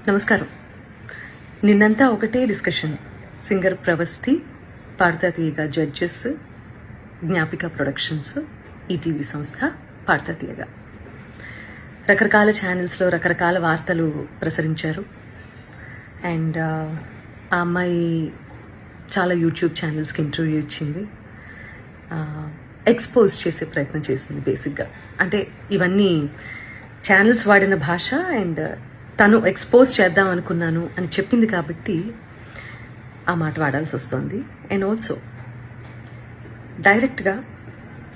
నమస్కారం. నిన్నంతా ఒకటే డిస్కషన్. సింగర్ ప్రవస్తి, పాడతా తీయగా జడ్జెస్, జ్ఞాపిక ప్రొడక్షన్స్, ఈటీవీ సంస్థ, పాడతా తీయగా రకరకాల ఛానల్స్లో రకరకాల వార్తలు ప్రసరించారు. అండ్ ఆ అమ్మాయి చాలా యూట్యూబ్ ఛానల్స్కి ఇంటర్వ్యూ ఇచ్చింది, ఎక్స్పోజ్ చేసే ప్రయత్నం చేసింది. బేసిక్గా అంటే ఇవన్నీ ఛానల్స్ వాడిన భాష అండ్ తను ఎక్స్పోజ్ చేద్దాం అనుకున్నాను అని చెప్పింది కాబట్టి ఆ మాట వాడాల్సి వస్తుంది. అండ్ ఆల్సో డైరెక్ట్గా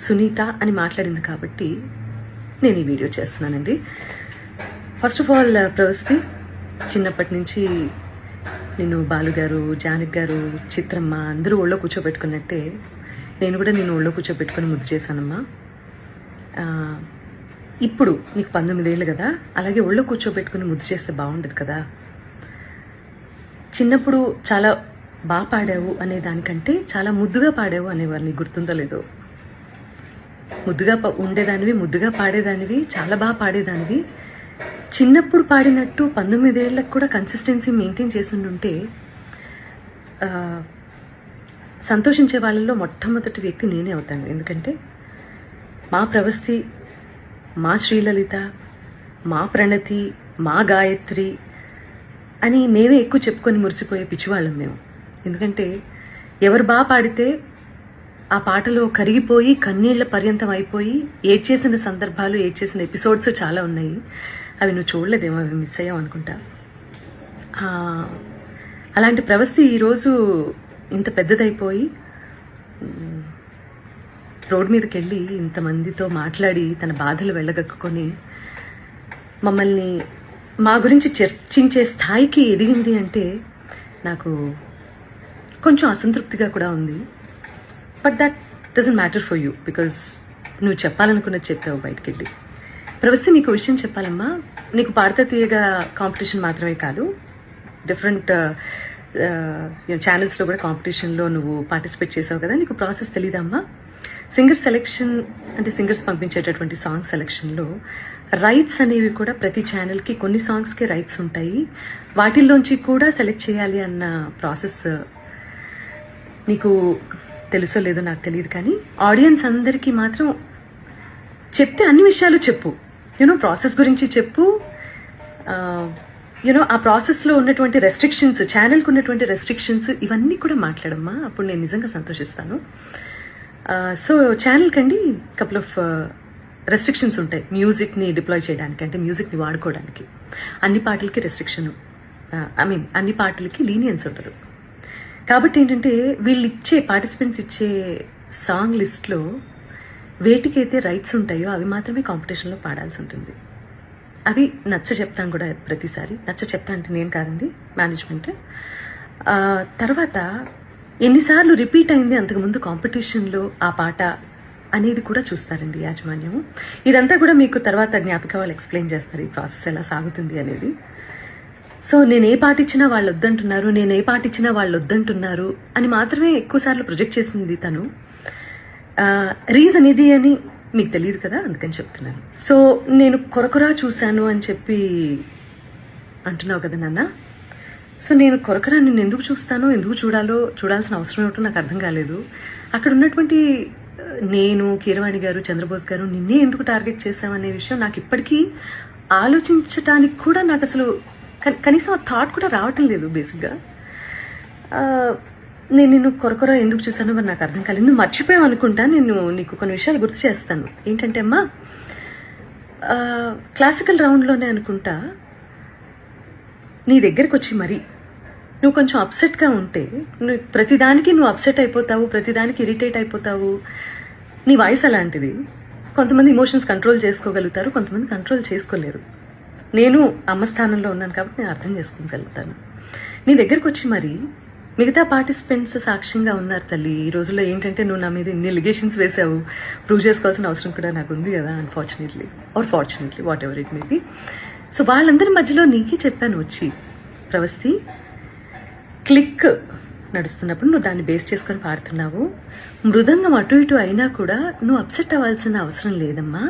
సునీత అని మాట్లాడింది కాబట్టి నేను ఈ వీడియో చేస్తున్నానండి. ఫస్ట్ ఆఫ్ ఆల్ ప్రవస్తి, చిన్నప్పటి నుంచి నిన్ను బాలుగారు, జానక్ గారు, చిత్రమ్మ అందరూ ఒళ్ళో కూర్చోబెట్టుకున్నట్టే నేను కూడా నిన్ను ఒళ్ళో కూర్చోబెట్టుకుని ముద్దు చేశానమ్మా. ఇప్పుడు నీకు 19 ఏళ్ళు కదా, అలాగే ఒళ్ళో కూర్చోబెట్టుకుని ముద్దు చేస్తే బాగుండదు కదా. చిన్నప్పుడు చాలా బాగా పాడావు అనే దానికంటే చాలా ముద్దుగా పాడావు అనేవారు. నీకు గుర్తుందో లేదో? ముద్దుగా ఉండేదానివి, ముద్దుగా పాడేదానివి, చాలా బాగా పాడేదానివి. చిన్నప్పుడు పాడినట్టు 19 ఏళ్ళకు కూడా కన్సిస్టెన్సీ మెయింటైన్ చేస్తుంటే సంతోషించే వాళ్ళల్లో మొట్టమొదటి వ్యక్తి నేనే అవుతాను. ఎందుకంటే మా ప్రవస్తి, మా శ్రీలలిత, మా ప్రణతి, మా గాయత్రి అని మేమే ఎక్కువ చెప్పుకొని మురిసిపోయే పిచ్చివాళ్ళం మేము. ఎందుకంటే ఎవరు బాగా పాడితే ఆ పాటలో కరిగిపోయి కన్నీళ్ల పర్యంతం అయిపోయి ఏడ్చేసిన సందర్భాలు, ఏడ్చేసిన ఎపిసోడ్స్ చాలా ఉన్నాయి. అవి నువ్వు చూడలేదేమో, అవి మిస్ అయ్యావు అనుకుంటా. అలాంటి ప్రవస్తి ఈరోజు ఇంత పెద్దదైపోయి రోడ్ మీదకి వెళ్ళి ఇంతమందితో మాట్లాడి తన బాధలు వెళ్ళగక్కుని మమ్మల్ని మా గురించి చర్చించే స్థాయికి ఎదిగింది అంటే నాకు కొంచెం అసంతృప్తిగా కూడా ఉంది. But that doesn't matter for you, because నువ్వు చెప్పాలనుకున్నది చెప్పావు బయటికి వెళ్ళి. ప్రవస్తి, నీకు విషయం చెప్పాలమ్మా. నీకు పాడతా తీయగా కాంపిటీషన్ మాత్రమే కాదు, డిఫరెంట్ ఛానల్స్లో కూడా కాంపిటీషన్లో నువ్వు పార్టిసిపేట్ చేసావు కదా. నీకు ప్రాసెస్ తెలీదమ్మా? సింగర్ సెలెక్షన్ అంటే సింగర్స్ పంపించేటటువంటి సాంగ్ సెలెక్షన్లో రైట్స్ అనేవి కూడా ప్రతి ఛానల్కి కొన్ని సాంగ్స్కి రైట్స్ ఉంటాయి. వాటిల్లోంచి కూడా సెలెక్ట్ చేయాలి అన్న ప్రాసెస్ నీకు తెలుసో లేదో నాకు తెలియదు, కానీ ఆడియన్స్ అందరికీ మాత్రం చెప్తే అన్ని విషయాలు చెప్పు. ప్రాసెస్ గురించి చెప్పు. ఆ ప్రాసెస్లో ఉన్నటువంటి రెస్ట్రిక్షన్స్, ఛానల్కి ఉన్నటువంటి రెస్ట్రిక్షన్స్, ఇవన్నీ కూడా మాట్లాడమ్మా. అప్పుడు నేను నిజంగా సంతోషిస్తాను. సో ఛానల్కి అండి కపుల్ ఆఫ్ రెస్ట్రిక్షన్స్ ఉంటాయి. మ్యూజిక్ని డిప్లాయ్ చేయడానికి, అంటే మ్యూజిక్ని వాడుకోవడానికి అన్ని పాటలకి రెస్ట్రిక్షన్, అన్ని పాటలకి లీనియన్స్ ఉండదు. కాబట్టి ఏంటంటే వీళ్ళు ఇచ్చే పార్టిసిపెంట్స్ ఇచ్చే సాంగ్ లిస్ట్లో వేటికైతే రైట్స్ ఉంటాయో అవి మాత్రమే కాంపిటీషన్లో పాడాల్సి ఉంటుంది. అవి నచ్చ చెప్తాను కూడా ప్రతిసారి. నచ్చ చెప్తా అంటే నేను కాదండి, మేనేజ్మెంట్. తర్వాత ఎన్నిసార్లు రిపీట్ అయింది అంతకుముందు కాంపిటీషన్లో ఆ పాట అనేది కూడా చూస్తారండి యాజమాన్యం. ఇదంతా కూడా మీకు తర్వాత జ్ఞాపిక వాళ్ళు ఎక్స్ప్లెయిన్ చేస్తారు ఈ ప్రాసెస్ ఎలా సాగుతుంది అనేది. సో నేను ఏ పాట ఇచ్చినా వాళ్ళు వద్దంటున్నారు, నేను ఏ పాట ఇచ్చినా వాళ్ళు వద్దంటున్నారు అని మాత్రమే ఎక్కువసార్లు ప్రొజెక్ట్ చేసింది తను. రీజన్ ఇది అని మీకు తెలియదు కదా, అందుకని చెప్తున్నాను. సో నేను కొరకొరా చూశాను అని చెప్పి అంటున్నావు కదా నాన్న. సో నేను కొరకరా నిన్ను ఎందుకు చూస్తానో, ఎందుకు చూడాల్సిన అవసరం ఏమిటో నాకు అర్థం కాలేదు. అక్కడ ఉన్నటువంటి నేను, కీరవాణి గారు, చంద్రబోస్ గారు నిన్నే ఎందుకు టార్గెట్ చేశామనే విషయం నాకు ఇప్పటికీ ఆలోచించడానికి కూడా నాకు అసలు కనీసం ఆ థాట్ కూడా రావటం లేదు. బేసిక్గా నేను నిన్ను కొరకొరా ఎందుకు చూసానో మరి నాకు అర్థం కాలేదు. నువ్వు మర్చిపోయావు అనుకుంటా. నేను నీకు కొన్ని విషయాలు గుర్తు చేస్తాను. ఏంటంటే అమ్మా, క్లాసికల్ రౌండ్లోనే అనుకుంటా నీ దగ్గరకు వచ్చి మరి నువ్వు కొంచెం అప్సెట్గా ఉంటే, ప్రతిదానికి నువ్వు అప్సెట్ అయిపోతావు, ప్రతిదానికి ఇరిటేట్ అయిపోతావు. నీ వాయిస్ అలాంటిది. కొంతమంది ఇమోషన్స్ కంట్రోల్ చేసుకోగలుగుతారు, కొంతమంది కంట్రోల్ చేసుకోలేరు. నేను అమ్మ స్థానంలో ఉన్నాను కాబట్టి నేను అర్థం చేసుకోగలుగుతాను. నీ దగ్గరకు వచ్చి మరి మిగతా పార్టిసిపెంట్స్ సాక్ష్యంగా ఉన్నారు తల్లి. ఈ రోజుల్లో ఏంటంటే నువ్వు నా మీద ఇన్ని ఎలిగేషన్స్ వేసావు, ప్రూవ్ చేసుకోవాల్సిన అవసరం కూడా నాకు ఉంది కదా, unfortunately are fortunately, what ever it may be. So వాళ్ళందరి మధ్యలో నీకే చెప్పాను వచ్చి, ప్రవస్తి క్లిక్ నడుస్తున్నప్పుడు నువ్వు దాన్ని బేస్ చేసుకొని పాడుతున్నావు. మృదంగం అటు ఇటు అయినా కూడా నువ్వు అప్సెట్ అవ్వాల్సిన అవసరం లేదమ్మా.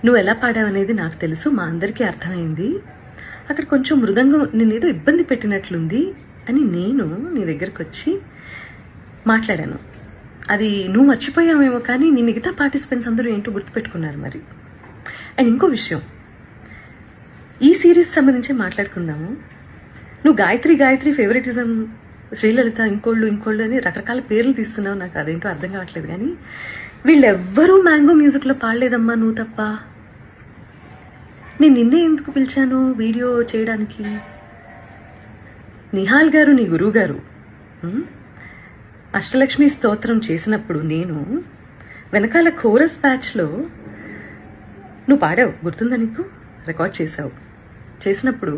నువ్వు ఎలా పాడావనేది నాకు తెలుసు, మా అందరికీ అర్థమైంది. అక్కడ కొంచెం మృదంగం నేనేదో ఇబ్బంది పెట్టినట్లుంది అని నేను నీ దగ్గరకు వచ్చి మాట్లాడాను. అది నువ్వు మర్చిపోయావేమో, కానీ నీ మిగతా పార్టిసిపెంట్స్ అందరూ ఏంటో గుర్తుపెట్టుకున్నారు మరి. అండ్ ఇంకో విషయం, ఈ సిరీస్ సంబంధించి మాట్లాడుకుందాము. నువ్వు గాయత్రి ఫేవరెటిజం, శ్రీలలిత ఇంకోళ్ళు అని రకరకాల పేర్లు తీస్తున్నావు. నాకు అదేంటో అర్థం కావట్లేదు. కానీ వీళ్ళెవ్వరూ మ్యాంగో మ్యూజిక్లో పాడలేదమ్మా, నువ్వు తప్ప. నేను నిన్నే ఎందుకు పిలిచాను వీడియో చేయడానికి? నిహాల్ గారు నీ గురువు గారు అష్టలక్ష్మి స్తోత్రం చేసినప్పుడు నేను వెనకాల కోరస్ బ్యాచ్లో నువ్వు పాడావు, గుర్తుందా నీకు? రికార్డ్ చేసినప్పుడు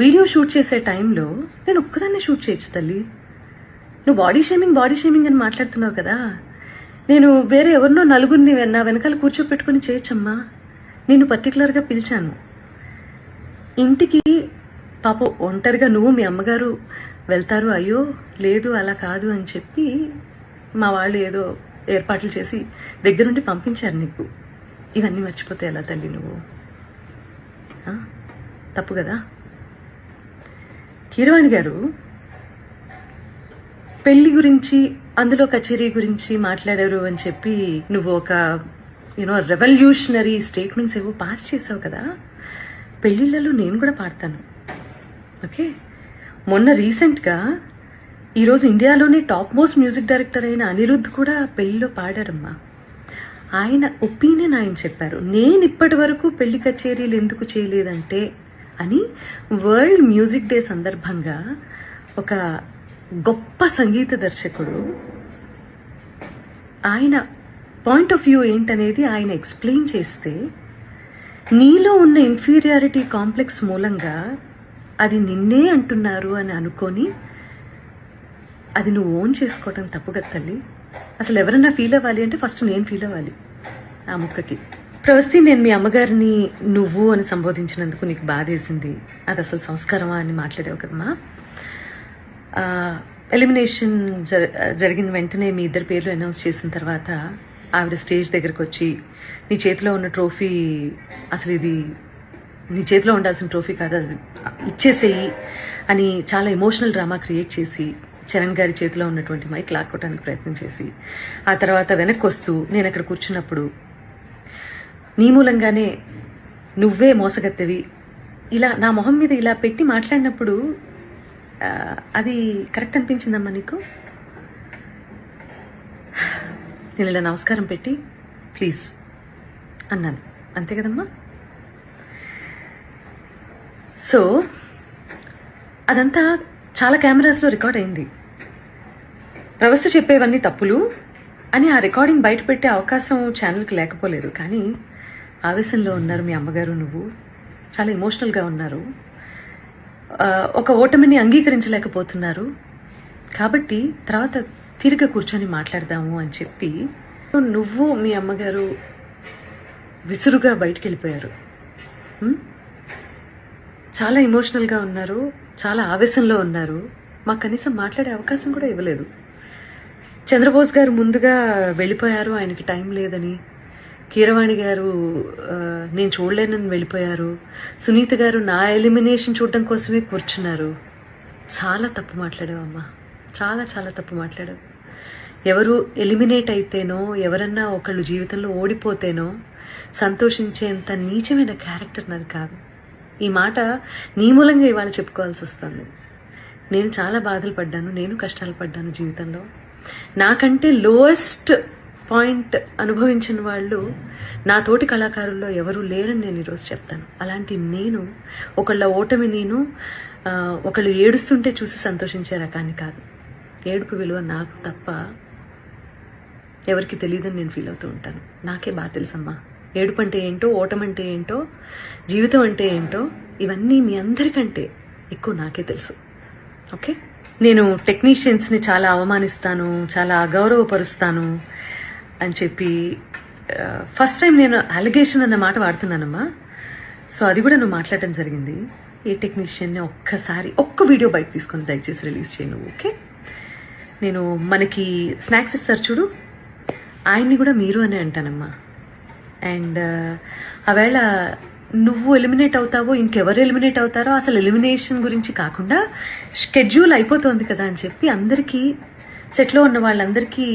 వీడియో షూట్ చేసే టైంలో నేను ఒక్కదాన్నే షూట్ చేయొచ్చు తల్లి. నువ్వు బాడీ షేమింగ్ అని మాట్లాడుతున్నావు కదా, నేను వేరే ఎవరినో నలుగురిని నా వెనకాల కూర్చోపెట్టుకుని చేయొచ్చమ్మా. నేను పర్టికులర్గా పిలిచాను ఇంటికి. పాపం ఒంటరిగా నువ్వు మీ అమ్మగారు వెళ్తారు, అయ్యో లేదు అలా కాదు అని చెప్పి మా వాళ్ళు ఏదో ఏర్పాట్లు చేసి దగ్గరుండి పంపించారు నీకు. ఇవన్నీ మర్చిపోతే ఎలా తల్లి నువ్వు? తప్పు కదా. కీరవాణి గారు పెళ్లి గురించి, అందులో కచేరీ గురించి మాట్లాడారు అని చెప్పి నువ్వు ఒక రెవల్యూషనరీ స్టేట్మెంట్స్ ఏవో పాస్ చేసావు కదా. పెళ్లిళ్ళలో నేను కూడా పాడతాను, ఓకే? మొన్న రీసెంట్గా ఈరోజు ఇండియాలోనే టాప్ మోస్ట్ మ్యూజిక్ డైరెక్టర్ అయిన అనిరుద్ధ్ కూడా పెళ్లిలో పాడారమ్మా. ఆయన ఒపీనియన్ ఆయన చెప్పారు. నేను ఇప్పటి వరకు పెళ్లి కచేరీలు ఎందుకు చేయలేదంటే అని వరల్డ్ మ్యూజిక్ డే సందర్భంగా ఒక గొప్ప సంగీత దర్శకుడు ఆయన పాయింట్ ఆఫ్ వ్యూ ఏంటనేది ఆయన ఎక్స్ప్లెయిన్ చేస్తే, నీలో ఉన్న ఇన్ఫీరియారిటీ కాంప్లెక్స్ మూలంగా అది నిన్నే అంటున్నారు అని అనుకొని అది నువ్వు ఓన్ చేసుకోవటం తప్పు కదా తల్లి. అసలు ఎవరన్నా ఫీల్ అవ్వాలి అంటే ఫస్ట్ నేను ఫీల్ అవ్వాలి ఆ ముక్కకి. ప్రవస్తి, నేను మీ అమ్మగారిని నువ్వు అని సంబోధించినందుకు నీకు బాధేసింది. అది అసలు సంస్కారమా అని మాట్లాడావు కదమ్మా. ఎలిమినేషన్ జరిగిన వెంటనే మీ ఇద్దరు పేర్లు అనౌన్స్ చేసిన తర్వాత ఆవిడ స్టేజ్ దగ్గరకు వచ్చి నీ చేతిలో ఉన్న ట్రోఫీ, అసలు ఇది నీ చేతిలో ఉండాల్సిన ట్రోఫీ కాదు, అది ఇచ్చేసేయి అని చాలా ఎమోషనల్ డ్రామా క్రియేట్ చేసి చరణ్ గారి చేతిలో ఉన్నటువంటి మైక్ లాక్కోవడానికి ప్రయత్నం చేసి, ఆ తర్వాత వెనక్కి వస్తూ నేను అక్కడ కూర్చున్నప్పుడు నీ మూలంగానే నువ్వే మోసగత్తెవి ఇలా నా మొహం మీద ఇలా పెట్టి మాట్లాడినప్పుడు అది కరెక్ట్ అనిపించిందమ్మా నీకు? నేను ఇలా నమస్కారం పెట్టి ప్లీజ్ అన్నాను, అంతే కదమ్మా? సో అదంతా చాలా కెమెరాస్లో రికార్డ్ అయింది. ప్రవస్థ చెప్పేవన్నీ తప్పులు అని ఆ రికార్డింగ్ బయట పెట్టే అవకాశం ఛానల్కి లేకపోలేదు. కానీ ఆవేశంలో ఉన్నారు మీ అమ్మగారు, నువ్వు చాలా ఎమోషనల్గా ఉన్నారు, ఒక ఓటమిని అంగీకరించలేకపోతున్నారు. కాబట్టి తర్వాత తిరిగి కూర్చొని మాట్లాడదాము అని చెప్పి నువ్వు మీ అమ్మగారు విసురుగా బయటికి వెళ్ళిపోయారు. చాలా ఎమోషనల్గా ఉన్నారు, చాలా ఆవేశంలో ఉన్నారు. మాకు కనీసం మాట్లాడే అవకాశం కూడా ఇవ్వలేదు. చంద్రబోస్ గారు ముందుగా వెళ్ళిపోయారు, ఆయనకి టైం లేదని. కీరవాణి గారు నేను చూడలేనని వెళ్ళిపోయారు. సునీత గారు నా ఎలిమినేషన్ చూడడం కోసమే కూర్చున్నారు. చాలా తప్పు మాట్లాడావమ్మా, చాలా చాలా తప్పు మాట్లాడావు. ఎవరు ఎలిమినేట్ అయితేనో, ఎవరన్నా ఒకళ్ళు జీవితంలో ఓడిపోతేనో సంతోషించేంత నీచమైన క్యారెక్టర్ నాది కాదు. ఈ మాట నీ మూలంగా ఇవాళ చెప్పుకోవాల్సి వస్తుంది. నేను చాలా బాధలు పడ్డాను, నేను కష్టాలు పడ్డాను జీవితంలో. నాకంటే లోయెస్ట్ పాయింట్ అనుభవించిన వాళ్ళు నా తోటి కళాకారుల్లో ఎవరూ లేరని నేను ఈరోజు చెప్తాను. అలాంటి నేను ఒకళ్ళ ఓటమి, నేను ఒకళ్ళు ఏడుస్తుంటే చూసి సంతోషించే రకాన్ని కాదు. ఏడుపు విలువ నాకు తప్ప ఎవరికి తెలియదని నేను ఫీల్ అవుతూ ఉంటాను. నాకే బాగా తెలుసమ్మా ఏడుపు అంటే ఏంటో, ఓటమంటే ఏంటో, జీవితం అంటే ఏంటో. ఇవన్నీ మీ అందరికంటే ఎక్కువ నాకే తెలుసు, ఓకే? నేను టెక్నీషియన్స్ని చాలా అవమానిస్తాను, చాలా అగౌరవపరుస్తాను అని చెప్పి ఫస్ట్ టైం నేను అలిగేషన్ అన్న మాట వాడుతున్నానమ్మా. సో అది కూడా నువ్వు మాట్లాడటం జరిగింది. ఏ టెక్నీషియన్ని ఒక్క వీడియో బయట తీసుకొని దయచేసి రిలీజ్ చేయను, ఓకే? నేను మనకి స్నాక్స్ ఇస్తారు చూడు, ఆయన్ని కూడా మీరు అనే అంటానమ్మా. అండ్ ఆవేళ నువ్వు ఎలిమినేట్ అవుతావో ఇంకెవరు ఎలిమినేట్ అవుతారో అసలు ఎలిమినేషన్ గురించి కాకుండా షెడ్యూల్ అయిపోతుంది కదా అని చెప్పి అందరికీ సెట్లో ఉన్న వాళ్ళందరికీ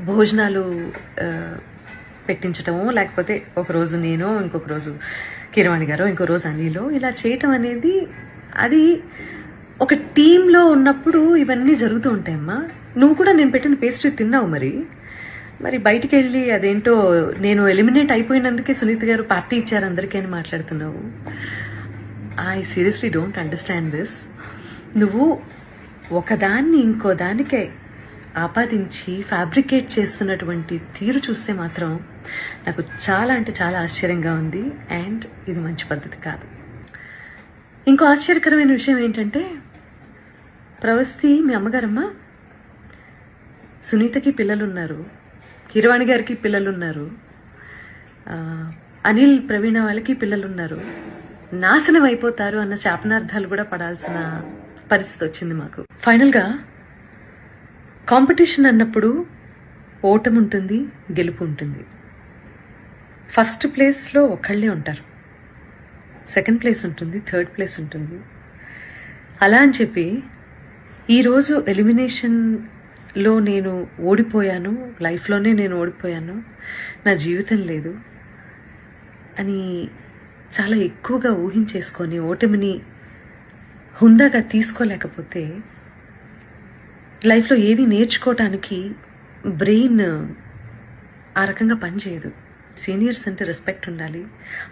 భోజనాలు పెట్టించటము, లేకపోతే ఒకరోజు నేను, ఇంకొక రోజు కీరవాణి గారు, ఇంకో రోజు అనిలో, ఇలా చేయటం అనేది అది ఒక టీంలో ఉన్నప్పుడు ఇవన్నీ జరుగుతూ ఉంటాయమ్మా. నువ్వు కూడా నేను పెట్టిన పేస్ట్రీ తిన్నావు, మరి బయటికి వెళ్ళి అదేంటో నేను ఎలిమినేట్ అయిపోయినందుకే సునీత గారు పార్టీ ఇచ్చారు అందరికీ అని మాట్లాడుతున్నావు. I seriously don't understand this. నువ్వు ఒకదాన్ని ఇంకో దానికే ఆపాదించి ఫ్యాబ్రికేట్ చేస్తున్నటువంటి తీరు చూస్తే మాత్రం నాకు చాలా అంటే చాలా ఆశ్చర్యంగా ఉంది. అండ్ ఇది మంచి పద్ధతి కాదు. ఇంకో ఆశ్చర్యకరమైన విషయం ఏంటంటే, ప్రవస్తి మీ అమ్మగారమ్మ, సునీతకి పిల్లలున్నారు, కీరవాణి గారికి పిల్లలున్నారు, అనిల్ ప్రవీణ వాళ్ళకి పిల్లలున్నారు, నాశనం అయిపోతారు అన్న శాపనార్థాలు కూడా పడాల్సిన పరిస్థితి వచ్చింది మాకు. ఫైనల్గా కాంపిటీషన్ అన్నప్పుడు ఓటమి ఉంటుంది, గెలుపు ఉంటుంది. ఫస్ట్ ప్లేస్లో ఒకళ్ళే ఉంటారు, సెకండ్ ప్లేస్ ఉంటుంది, థర్డ్ ప్లేస్ ఉంటుంది. అలా అని చెప్పి ఈరోజు ఎలిమినేషన్లో నేను ఓడిపోయాను, లైఫ్లోనే నేను ఓడిపోయాను, నా జీవితం లేదు అని చాలా ఎక్కువగా ఊహించేసుకొని ఓటమిని హుందాగా తీసుకోలేకపోతే లైఫ్లో ఏవి నేర్చుకోవటానికి బ్రెయిన్ ఆ రకంగా పనిచేయదు. సీనియర్స్ అంటే రెస్పెక్ట్ ఉండాలి.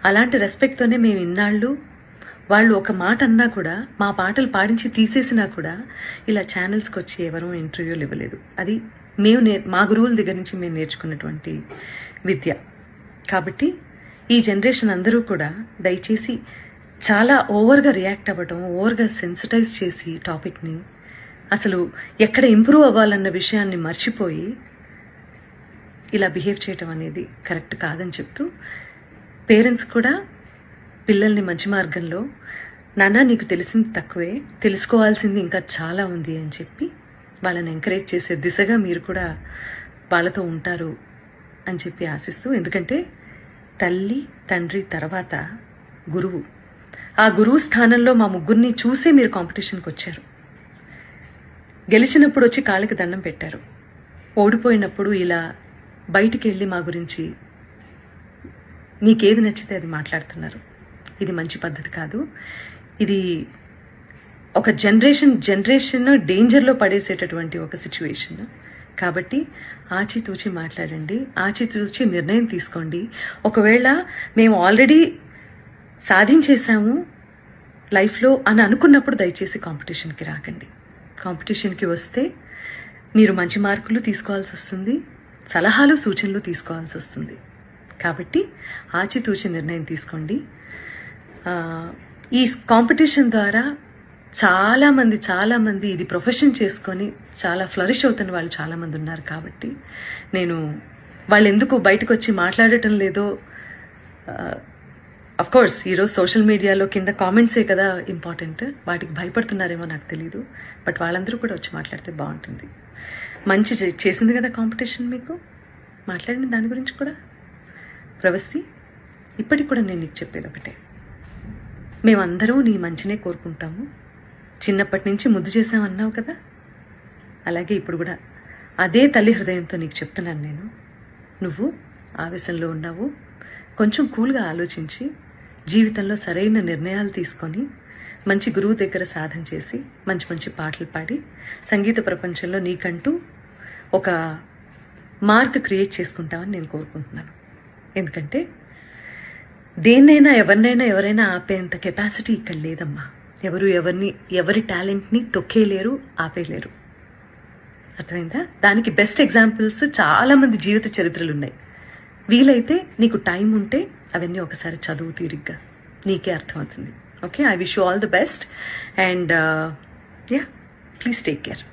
అలాంటి రెస్పెక్ట్తోనే మేము ఇన్నాళ్ళు వాళ్ళు ఒక మాట అన్నా కూడా, మా పాటలు పాడించి తీసేసినా కూడా ఇలా ఛానల్స్కి వచ్చి ఎవరూ ఇంటర్వ్యూలు ఇవ్వలేదు. అది మేము మా గురువుల దగ్గర నుంచి మేము నేర్చుకున్నటువంటి విద్య. కాబట్టి ఈ జనరేషన్ అందరూ కూడా దయచేసి చాలా ఓవర్గా రియాక్ట్ అవ్వడం, ఓవర్గా సెన్సిటైజ్ చేసి టాపిక్ని అసలు ఎక్కడ ఇంప్రూవ్ అవ్వాలన్న విషయాన్ని మర్చిపోయి ఇలా బిహేవ్ చేయటం అనేది కరెక్ట్ కాదని చెప్తూ, పేరెంట్స్ కూడా పిల్లల్ని మంచి మార్గంలో, నాన్న నీకు తెలిసింది తక్కువే, తెలుసుకోవాల్సింది ఇంకా చాలా ఉంది అని చెప్పి వాళ్ళని ఎంకరేజ్ చేసే దిశగా మీరు కూడా వాళ్ళతో ఉంటారు అని చెప్పి ఆశిస్తూ, ఎందుకంటే తల్లి తండ్రి తర్వాత గురువు, ఆ గురువు స్థానంలో మా ముగ్గురిని చూసే మీరు కాంపిటీషన్కి వచ్చారు. గెలిచినప్పుడు వచ్చి కాళ్ళకి దండం పెట్టారు, ఓడిపోయినప్పుడు ఇలా బయటికి వెళ్ళి మా గురించి మీకేది నచ్చితే అది మాట్లాడుతున్నారు. ఇది మంచి పద్ధతి కాదు. ఇది ఒక జనరేషన్ డేంజర్లో పడేసేటటువంటి ఒక సిచ్యువేషన్. కాబట్టి ఆచితూచి మాట్లాడండి, ఆచితూచి నిర్ణయం తీసుకోండి. ఒకవేళ మేము ఆల్రెడీ సాధించేశాము లైఫ్లో అని అనుకున్నప్పుడు దయచేసి కాంపిటీషన్కి రాకండి. కాంపిటీషన్కి వస్తే మీరు మంచి మార్కులు తీసుకోవాల్సి వస్తుంది, సలహాలు సూచనలు తీసుకోవాల్సి వస్తుంది. కాబట్టి ఆచితూచి నిర్ణయం తీసుకోండి. ఈ కాంపిటీషన్ ద్వారా చాలామంది ఇది ప్రొఫెషన్ చేసుకొని చాలా ఫ్లరిష్ అవుతున్న వాళ్ళు చాలామంది ఉన్నారు. కాబట్టి నేను వాళ్ళు ఎందుకు బయటకు వచ్చి మాట్లాడటం లేదో, అఫ్కోర్స్ ఈరోజు సోషల్ మీడియాలో కింద కామెంట్సే కదా ఇంపార్టెంట్, వాటికి భయపడుతున్నారేమో నాకు తెలీదు. బట్ వాళ్ళందరూ కూడా వచ్చి మాట్లాడితే బాగుంటుంది. మంచి చేసింది కదా కాంపిటీషన్, మీకు మాట్లాడింది దాని గురించి కూడా. ప్రవస్తి, ఇప్పటికి కూడా నేను నీకు చెప్పేది ఒకటే, మేమందరం నీ మంచినే కోరుకుంటాము. చిన్నప్పటి నుంచి ముద్దు చేసామన్నావు కదా, అలాగే ఇప్పుడు కూడా అదే తల్లి హృదయంతో నీకు చెప్తున్నాను నేను. నువ్వు ఆవేశంలో ఉన్నావు, కొంచెం కూల్గా ఆలోచించి జీవితంలో సరైన నిర్ణయాలు తీసుకొని మంచి గురువు దగ్గర సాధన చేసి మంచి పాటలు పాడి సంగీత ప్రపంచంలో నీకంటూ ఒక మార్క్ క్రియేట్ చేసుకుంటామని నేను కోరుకుంటున్నాను. ఎందుకంటే దేన్నైనా ఎవరైనా ఆపేంత కెపాసిటీ ఇక్కడ లేదమ్మా. ఎవరి టాలెంట్ని తొక్కేయలేరు, ఆపేయలేరు. అర్థమైందా? దానికి బెస్ట్ ఎగ్జాంపుల్స్ చాలామంది జీవిత చరిత్రలు ఉన్నాయి. వీలైతే నీకు టైం ఉంటే అవన్నీ ఒకసారి చదువు తీరిగ్గా, నీకే అర్థమవుతుంది. Okay, I wish you all the best and please take care.